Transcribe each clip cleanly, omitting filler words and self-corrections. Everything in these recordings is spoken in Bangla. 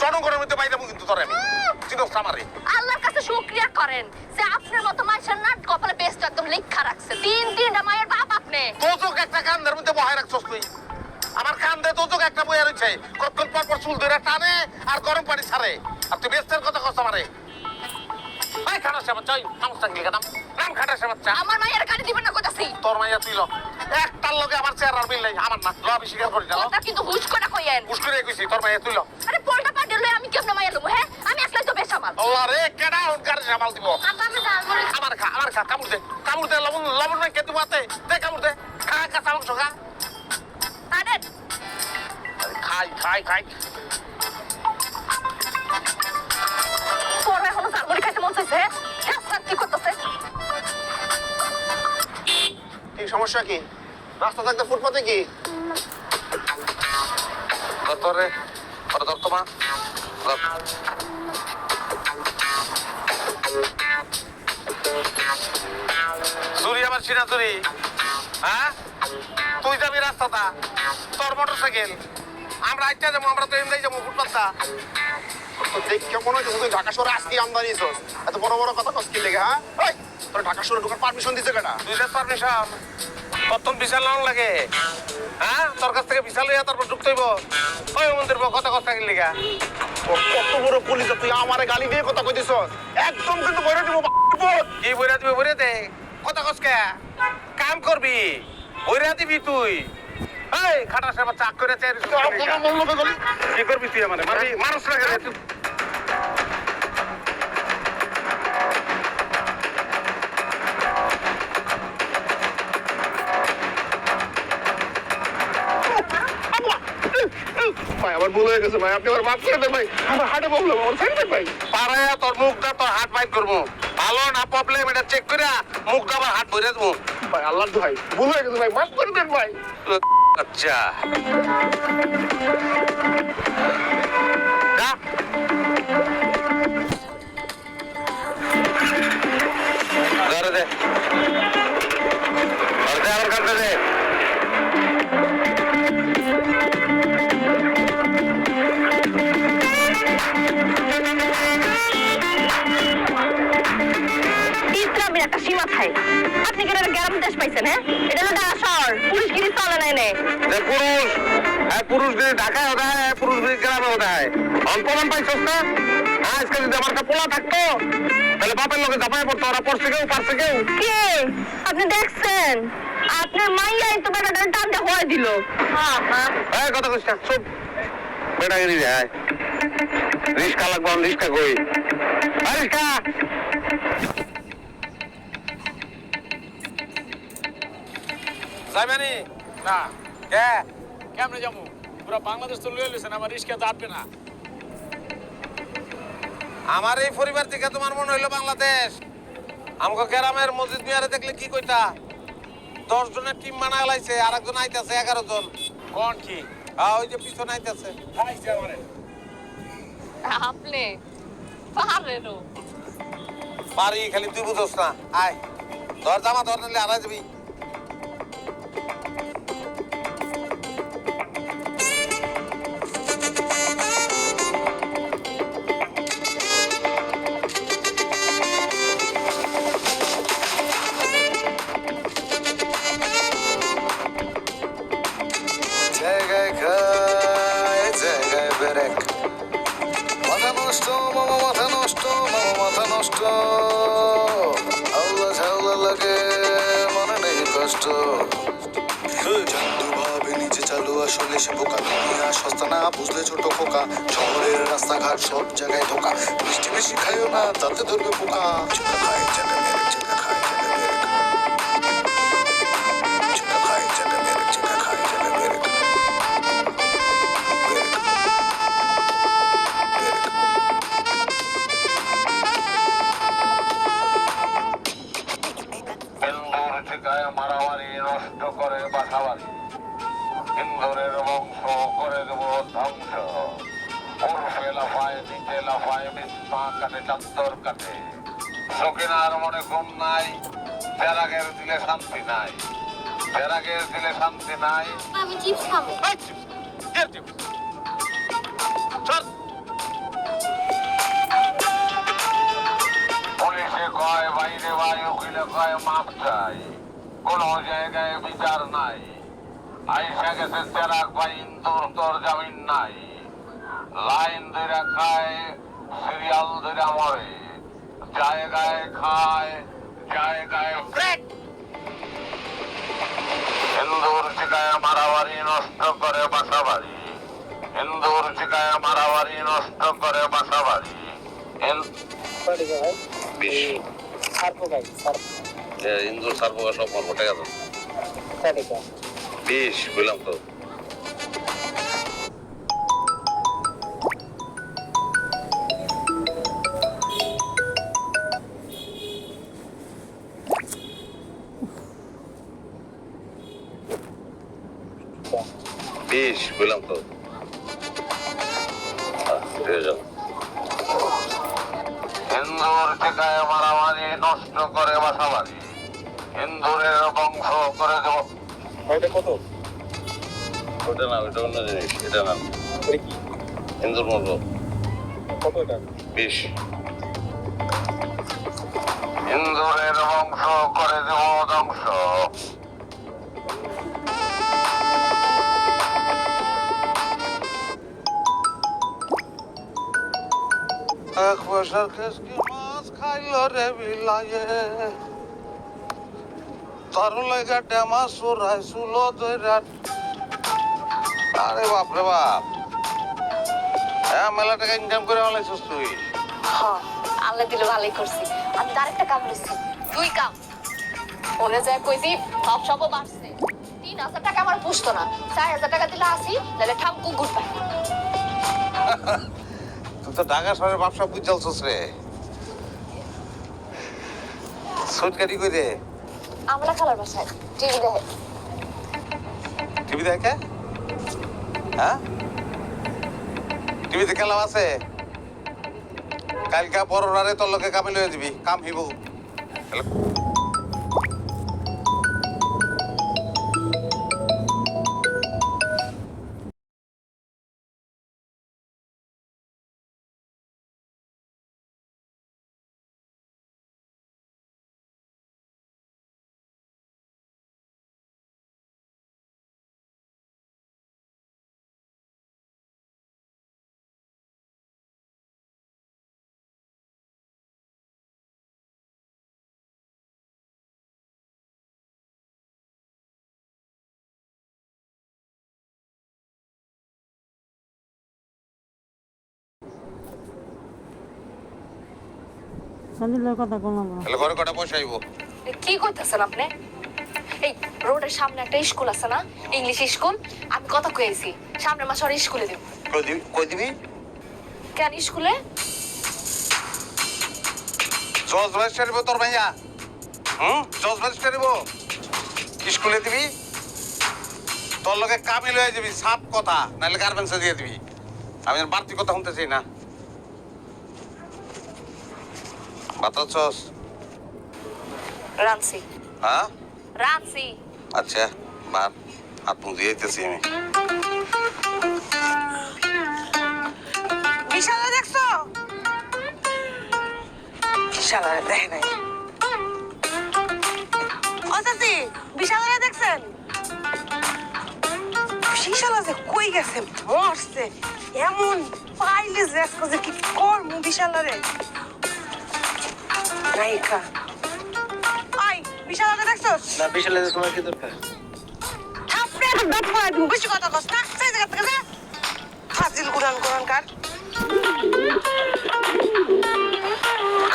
জনগণের মধ্যে বাইরে কিন্তু তোর আমি চিনস আমারে আল্লাহর কাছে শুকরিয়া করেন যে আপনার মতো মানুষের না কপালে বেস্ট একদম লেখা রাখছে তিনটা মায়ের বাপ আপনি তোজক একটা কান্দের মধ্যে বহায় রাখছস তুই আমার কান্দে তোজক একটা বইয়া রইছে কতক্ষণ পর পর চুল ধরে টানে আর গরম পানি ছাড়ে আর তুই বেস্টের কথা কস আমারে ভাই খাটা সে বাচ্চা সমস্যা কি কাম নাম খাটা সে বাচ্চা আমার মায়ের গাড়ি দিবেন না কইতাছি তোর মাইয়া তুই ল একটার লগে আমার চেহারার মিল নাই আমার না ল আমি স্বীকার করি না কথা কিন্তু হুশ করে কইেন হুশ করে কইছি তোর মাইয়া তুই ল আরে পোলটা পা দিলে আমি কেমনে মাইয়া লব হ্যাঁ আমি আসলে তো বেশ আমার আল্লাহ রে কেডা উনকার জামাল দিব আমার খা কামড় দে লবণ নাই কে তোমাতে দে কামড় দে খা কাঁচা মাংস খা আরে খাই তোর এখনো জালমুড়ি খাইতে মন চাইছে হ্যাঁ কি করতেছে কি সমস্যা কি রাস্তা থাকতে ফুটপাতে কি তোরে তোর তোমা চুরি আমার সিনা চুরি হ্যাঁ তুই যাবি রাস্তাটা তোর মোটর সাইকেল আমরা আইটা যাবো আমরা তো এমনি যাবো ফুটপাতটা দেখে মনে হচ্ছে তুই ঢাকা শহরে আজকে আমদানি এত বড় বড় কথা কস কি লেগে হ্যাঁ তোর ঢাকা শহরে ঢোকার পারমিশন দিছে কেনা তুই পারমিশন প্রথম বিশাল লোন লাগে হ্যাঁ তোর কাছ থেকে বিশাল হইয়া তারপর ঢুকতে হইব ওই মন্দির কথা কথা কি লেগা কত বড় পুলিশ তুই আমারে গালি দিয়ে কথা কইতেছ একদম কিন্তু বইরা দিব কি বইরা দিবি বইরা দে কথা কস কে কাম করবি বইরা দিবি তুই এই খাটা সাহেব চাক করে চাই কি করবি তুই আমারে মারবি মানুষ লাগে তুই ভাই আমার ভুল হয়ে গেছে ভাই আপনি আমার মাফ করে দেন ভাই আমার হার্টে প্রবলেম আমার ফ্রেন্ড ভাই পারায়া তোর মুখটা তোর হার্ট বাইট করবো ভালো না প্রবলেম এটা চেক করে মুখটা আবার হাত ভরে দেবো ভাই আল্লাহ ভাই ভুল হয়ে গেছে ভাই মাফ করে দেন ভাই আচ্ছা ধরে দে আমার কাছে দে ইসলামের একটা সীমা থাকে আপনি কেন গ্রাম দেশ পাইছেন হ্যাঁ এটা হলো ঢাকা শহর পুলিশগিরি চলে নাই নে পুরুষগিরি ঢাকায় হতে হয় পুরুষগিরি গ্রামে হতে হয় অল্পমান পাইছস না আজকে যদি আমার একটা পোলা থাকতো তাহলে বাপের লোকে ঝাপায় পড়তো ওরা পড়ছে কেউ পারছে কেউ কে আপনি দেখছেন আপনার মাইয়াই তো বেটাটার টানটা হয়ে দিল হ্যাঁ কথা কইছ না চুপ বেটাগিরি যায় রিস্কা লাগবে রিস্কা কই রিস্কা যাইবানি না কে কেমনে যাবো পুরো বাংলাদেশ তো লয়ে লইছেন আমার রিস্কা তো আটবে না আমার এই পরিবার থেকে তোমার মনে হইলো বাংলাদেশ আমাকে গ্রামের মসজিদ মিয়ারে দেখলে কি কইতা 10 জনের টিম বানা লাইছে আর একজন আইতাছে 11 জন কোন কি ওই যে পিছনে আইতাছে আইছে আমারে আপনি পারেনও পারি খালি তুই বুঝছ না আয় ধর জামা ধর নিলে আড়াই যাবি জায়গায় খায় জায়গায় বেরেক মাথা নষ্ট মামা মাথা নষ্ট মামা মাথা নষ্ট আল্লাহ ঝাউলা লাগে মনে নেই কষ্ট চান্দু ভাবে নিচে চালু আসলে সে বোকা দুনিয়া সস্তা না বুঝলে ছোট খোকা শহরের রাস্তাঘাট সব জায়গায় ধোকা মিষ্টি বেশি খাইও না তাতে ধরবে পোকা চুকা খায় চাটা মেরে চুকা খায় চাটা মেরে চুকা খায় চাটা মেরে চুকা খায় চাটা মেরে মারামারি নষ্ট করে বাসাবাড়ি ইন্দোরের বংশ করে দেব ধ্বংস ওরফে লাফায় নিচে লাফায় বিস্মা কাটে চাত্তর কাটে সকিনার মনে ঘুম নাই ফেরাগের দিলে শান্তি নাই ফেরাগের দিলে শান্তি নাই আমি চিপস খাবো। পুলিশে কয় বাইরে ভাই উকিলে কয় মাপ চাই কোন জায়গায় বিচার নাই আইসা গেছে চেরাক ভাই ইন্দুর তোর জামিন নাই লাইন ধরে খায় সিরিয়াল ধরে মরে জায়গায় খায় জায়গায় ব্রেক হিন্দুর ঠিকায় মারামারি নষ্ট করে বাসা বাড়ি হিন্দুর ঠিকায় মারামারি নষ্ট করে বাসা বাড়ি হিন্দুর সার্বকা সব মর্ম টাকা তো 20 বললাম তো20 বললাম তো হিন্দুর ঠিকায় মারামারি নষ্ট করে বাসা বাড়ি হিন্দুরের বংশ করে দেব কত? ওটা না ওটা অন্য জিনিস এটা না কি হিন্দুর মর্ম কত এটা? 20 হিন্দুরের বংশ করে দেব ধ্বংস এক পয়সার খেসকি মাছ খাইল রে বিলায়ে তার লাগা ডেমা সুরাই সুলো দইরা আরে বাপ রে বাপ হ্যাঁ মেলা টাকা ইনকাম করে আলাইছিস তুই হ্যাঁ আল্লাহ দিলে ভালোই করছি। আমি তার একটা কাম নিচ্ছি, 2 কাম। ওরে যায় কইছি সব সব বাড়ছে, 3000 টাকা আমার পুষতো না, 4000 টাকা দিলে আসি তাহলে ঠাম কুকুর পাই। তুই তো ঢাকা শহরের ব্যবসা বুঝছস রে সুটকারি করে আমরা খালার বাসায় টিভি দেখে। টিভি দেখে হ্যাঁ টিভিতে খেলা আছে কালকা পররারে তোর লোকে কামে লয়ে দিবি কাম হিব কথা বললাম ঘরে কটা পয়সা আইব কি কইতাছেন আপনি? এই রোডের সামনে একটা স্কুল আছে না, ইংলিশ স্কুল, আমি কথা কইছি সামনের মাসে আর স্কুলে দেব। কই দিবি কেন স্কুলে? জজ রেজিস্টার দিব তোর ভাইয়া জজ রেজিস্টার দিব স্কুলে দিবি তোর লগে কামে লয়ে যাবি সাপ কথা নাহলে গার্মেন্টসে দিয়ে দিবি আমি আর বাড়তি কথা শুনতে চাই না বাতাচ্ছস রানসি হ্যাঁ রানসি। আচ্ছা বাদ হাত মুখ দিয়ে যেতেছি আমি বিশালা দেখছো? বিশালা দেখে নাই। ও চাচি, বিশালা দেখছেন? বিশালা যে কই গেছে, মরছে। এমন পাইলে যে কি করবো বিশালারে। নায়িকা। আই, বিশালারে দেখছস? না বিশালে তোমার কি দরকার? থাপড়ে এখন দাঁত ফাড়াই দিব। বেশি কথা কস না, সেই জায়গা থেকে যা। ফাজিল গুরান কার।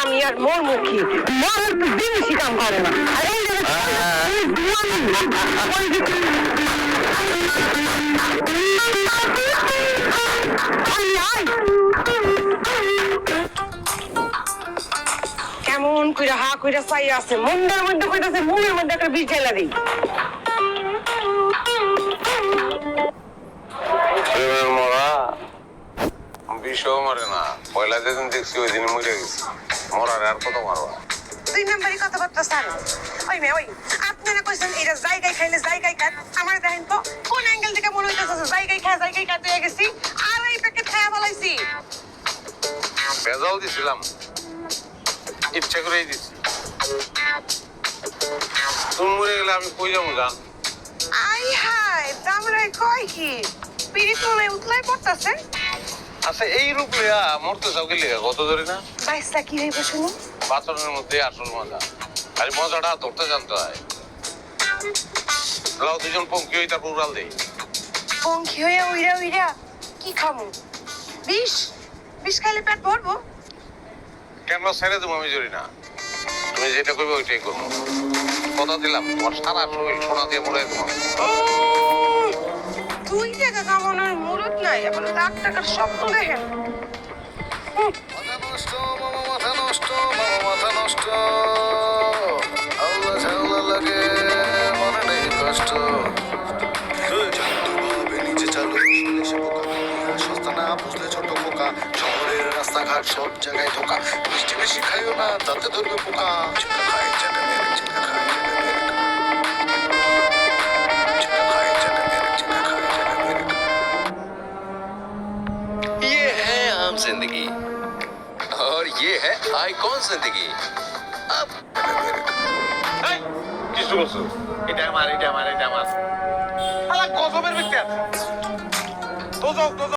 আমি আর মোর মুখী মর বেশি কাম করে না আর এই কেমন কইরা হা কইরা চাই আছে মন্দার মধ্যে কইতাছে মুখের মধ্যে একটা বিষ ঢেলা দিই মরা বিষও মারে না, পয়লা যেদিন দেখছি ওই দিন মরে গেছি, মরার আর কত মারবা? 2 নম্বরই কথাবার্তা স্যার। ওই মেয়ে ওই আপনারা কইছেন এটা জায়গায় খাইলে জায়গায় কাট, আমার দেখেন তো কোন অ্যাঙ্গেল থেকে মনে হইতেছে যে জায়গায় কাটতে গেছি আর এই প্যাকেট খাওয়া ফেলাইছি। ভেজাল দিছিলাম, ইচ্ছা করেই দিছি। তুমি মরে গেলে আমি কই যাবো জান? আই হাই দামরাই কয় কি পিরিত মনে উতলাই পড়তাছে। আচ্ছা এই রূপ লইয়া মরতে চাও কি লেগা কত ধরে না? বাইসটা কি হইব শুনি? বাথরুমের মধ্যে আসল মজা, খালি মজাটা ধরতে জানতে হয়। লাও দুজন পঙ্কি হই তারপর উড়াল দেই। পঙ্খি হয়ে উইরা উইরা কি খামু? বিষ বিষ খাইলে পেট ভরবো? কেন ছেড়ে দেবো আমি জরি না, তুমি যেটা করবে ওইটাই করবো। কথা দিলাম তোমার সারা শরীর সোনা দিয়ে মরে দেবো। 2 টাকা কামানোর মুরত নাই, এখন লাখ টাকার স্বপ্ন দেখেন। মাথা নষ্ট মামা, মাথা নষ্ট মামা, মাথা নষ্ট। আল্লাহ ঝাল্লা লাগে মনে নেই কষ্ট। জানতু ভাবে নিচে চালু আসলে সে বোকা। দুনিয়া সস্তা না বুঝলে ছোট খোকা। শহরের রাস্তাঘাট সব জায়গায় ধোকা। মিষ্টি বেশি খাইও না তাতে ধরবে পোকা। চিকা খায় জানে মেরে, চিকা খায় জানে মেরে। চিকা খায় জানে মেরে, চিকা খায় জানে মেরে। ये है आम जिंदगी और ये है आईकॉन जिंदगी। अब এই, কিছু বলছো? এটা আমার, এটা আমার, এটা আমার। আলা গজবের বিচার। তো যাও, তো যাও।